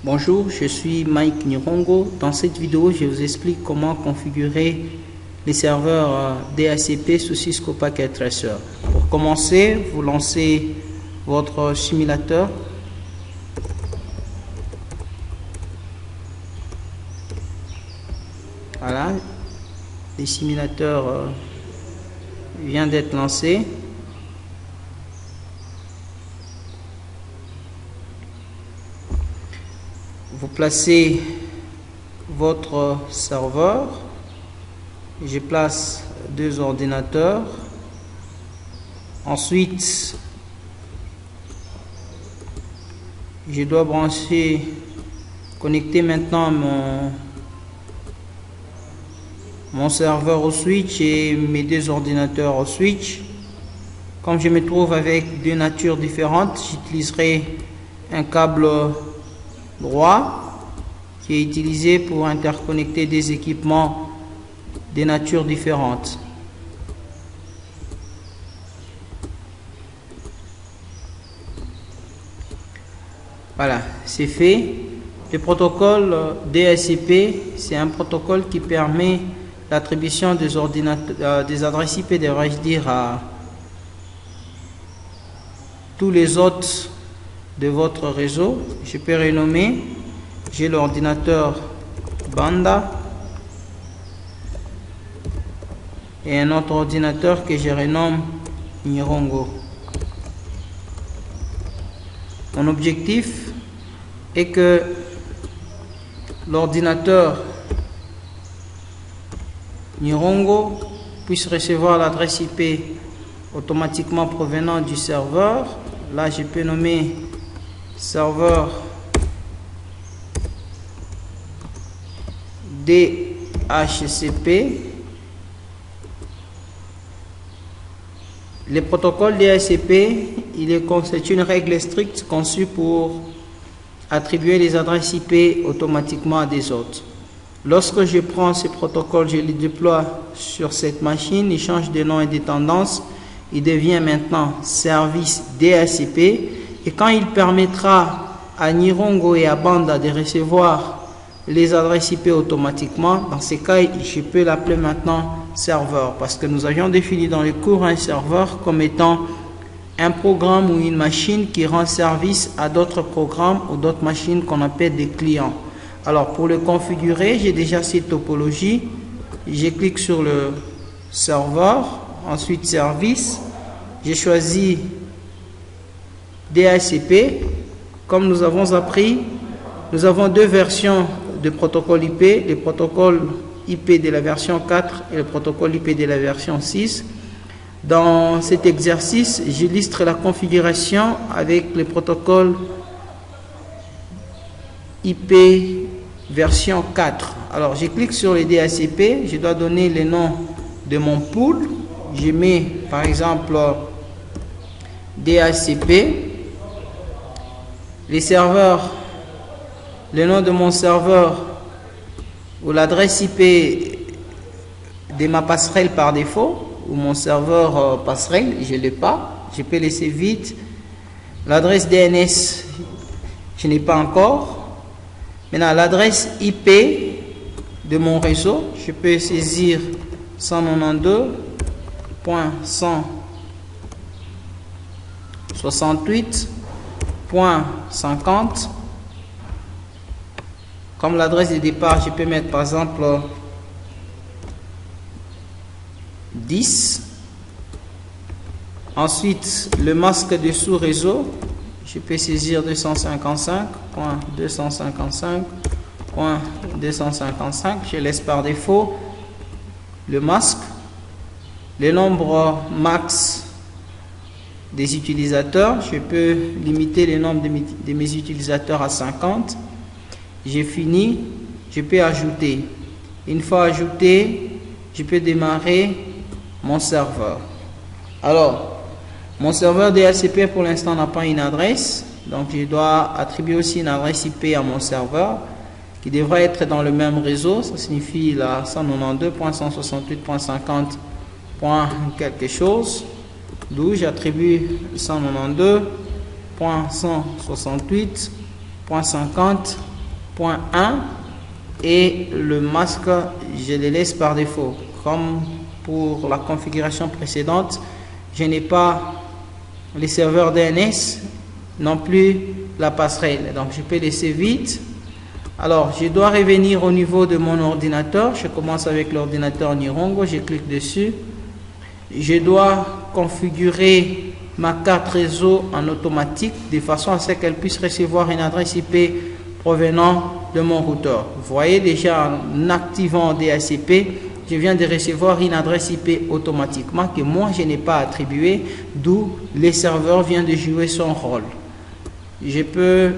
Bonjour, je suis Mike Nirongo. Dans cette vidéo, je vous explique comment configurer les serveurs DHCP sous Cisco Packet Tracer. Pour commencer, vous lancez votre simulateur. Voilà, le simulateur vient d'être lancé. Vous placez votre serveur. Je place deux ordinateurs. Ensuite, je dois connecter maintenant mon serveur au switch et mes deux ordinateurs au switch. Comme je me trouve avec deux natures différentes, j'utiliserai un câble droit qui est utilisé pour interconnecter des équipements de natures différentes. Voilà, c'est fait. Le protocole DHCP, c'est un protocole qui permet l'attribution des ordinateurs, des adresses IP, devrais-je dire, à tous les autres de votre réseau. Je peux renommer. J'ai l'ordinateur Banda et un autre ordinateur que je renomme Nirongo. Mon objectif est que l'ordinateur Nirongo puisse recevoir l'adresse IP automatiquement provenant du serveur. Là, je peux nommer serveur DHCP. Le protocole DHCP, c'est une règle stricte conçue pour attribuer les adresses IP automatiquement à des autres. Lorsque je prends ce protocole, je le déploie sur cette machine, il change de nom et de tendance, il devient maintenant service DHCP. Et quand il permettra à Nirongo et à Banda de recevoir les adresses IP automatiquement, dans ces cas, je peux l'appeler maintenant serveur, parce que nous avions défini dans le cours un serveur comme étant un programme ou une machine qui rend service à d'autres programmes ou d'autres machines qu'on appelle des clients. Alors pour le configurer, j'ai déjà cette topologie. Je clique sur le serveur, ensuite service. J'ai choisi DHCP. Comme nous avons appris, nous avons deux versions de protocole IP, le protocole IP de la version 4 et le protocole IP de la version 6. Dans cet exercice, j'illustre la configuration avec le protocole IP version 4. Alors, je clique sur le DHCP, je dois donner le nom de mon pool. Je mets par exemple DHCP. Les serveurs, le nom de mon serveur ou l'adresse IP de ma passerelle par défaut, ou mon serveur passerelle, je ne l'ai pas, je peux laisser vide. L'adresse DNS, je n'ai pas encore. Maintenant, l'adresse IP de mon réseau, je peux saisir 192.168.50. Comme l'adresse de départ, je peux mettre par exemple 10. Ensuite, le masque de sous-réseau, je peux saisir 255.255.255. Je laisse par défaut le masque. Le nombre max des utilisateurs, je peux limiter le nombre de mes utilisateurs à 50. J'ai fini, je peux ajouter. Une fois ajouté, je peux démarrer mon serveur. Alors, mon serveur DHCP pour l'instant n'a pas une adresse, donc je dois attribuer aussi une adresse IP à mon serveur qui devrait être dans le même réseau. Ça signifie la 192.168.50. quelque chose, d'où j'attribue 192.168.50 .1 et le masque, je le laisse par défaut. Comme pour la configuration précédente, je n'ai pas les serveurs DNS, non plus la passerelle. Donc, je peux laisser vide. Alors, je dois revenir au niveau de mon ordinateur. Je commence avec l'ordinateur Nirongo. Je clique dessus. Je dois configurer ma carte réseau en automatique de façon à ce qu'elle puisse recevoir une adresse IP provenant de mon routeur. Vous voyez déjà en activant DHCP, je viens de recevoir une adresse IP automatiquement que moi je n'ai pas attribuée, d'où le serveur vient de jouer son rôle. Je peux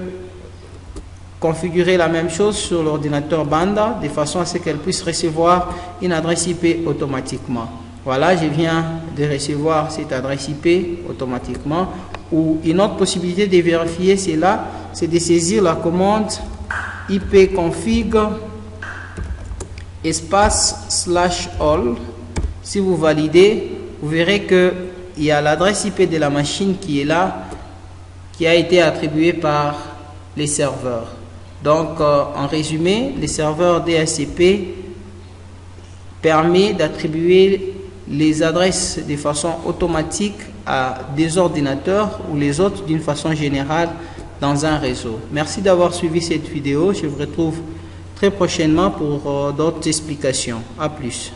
configurer la même chose sur l'ordinateur Banda de façon à ce qu'elle puisse recevoir une adresse IP automatiquement. Voilà, je viens de recevoir cette adresse IP automatiquement. Ou une autre possibilité de vérifier cela, c'est de saisir la commande ipconfig /all. Si vous validez, vous verrez que il y a l'adresse IP de la machine qui est là, qui a été attribuée par les serveurs. Donc, en résumé, les serveurs DHCP permet d'attribuer les adresses de façon automatique à des ordinateurs ou les autres d'une façon générale dans un réseau. Merci d'avoir suivi cette vidéo. Je vous retrouve très prochainement pour d'autres explications. À plus.